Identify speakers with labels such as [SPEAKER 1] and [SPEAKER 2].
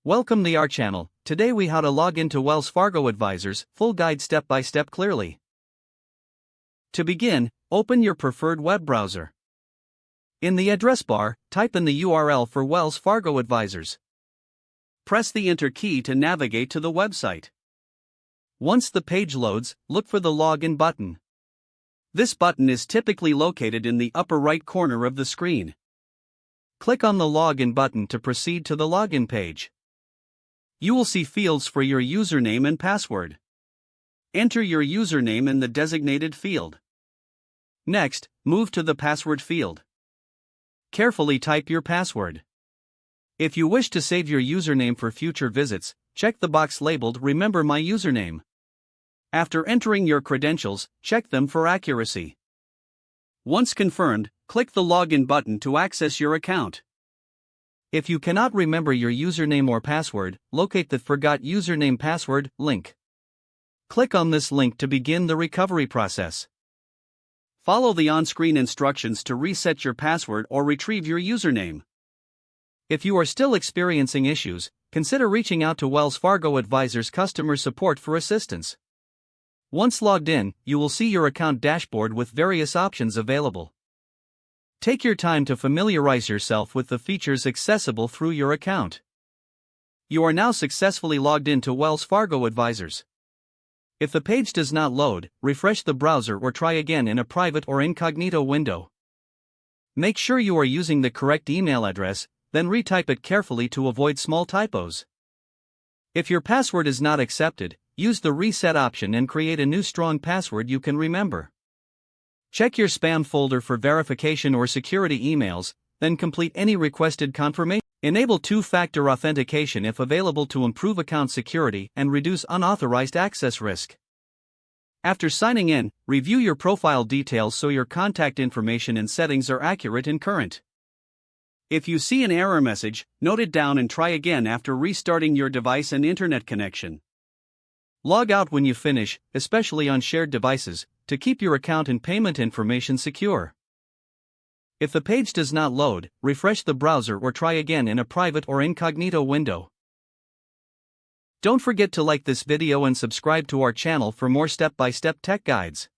[SPEAKER 1] Welcome to our channel. Today we how to log into Wells Fargo Advisors, full guide step by step clearly. To begin, open your preferred web browser. In the address bar, type in the URL for Wells Fargo Advisors. Press the Enter key to navigate to the website. Once the page loads, look for the Login button. This button is typically located in the upper right corner of the screen. Click on the Login button to proceed to the login page. You will see fields for your username and password. Enter your username in the designated field. Next, move to the password field. Carefully type your password. If you wish to save your username for future visits, check the box labeled Remember My Username. After entering your credentials, check them for accuracy. Once confirmed, click the Login button to access your account. If you cannot remember your username or password, locate the Forgot Username Password link. Click on this link to begin the recovery process. Follow the on-screen instructions to reset your password or retrieve your username. If you are still experiencing issues, consider reaching out to Wells Fargo Advisors customer support for assistance. Once logged in, you will see your account dashboard with various options available. Take your time to familiarize yourself with the features accessible through your account. You are now successfully logged into Wells Fargo Advisors. If the page does not load, refresh the browser or try again in a private or incognito window. Make sure you are using the correct email address, then retype it carefully to avoid small typos. If your password is not accepted, use the reset option and create a new strong password you can remember. Check your spam folder for verification or security emails, then complete any requested confirmation. Enable two-factor authentication if available to improve account security and reduce unauthorized access risk. After signing in, review your profile details so your contact information and settings are accurate and current. If you see an error message, note it down and try again after restarting your device and internet connection. Log out when you finish, especially on shared devices, to keep your account and payment information secure. If the page does not load, refresh the browser or try again in a private or incognito window. Don't forget to like this video and subscribe to our channel for more step-by-step tech guides.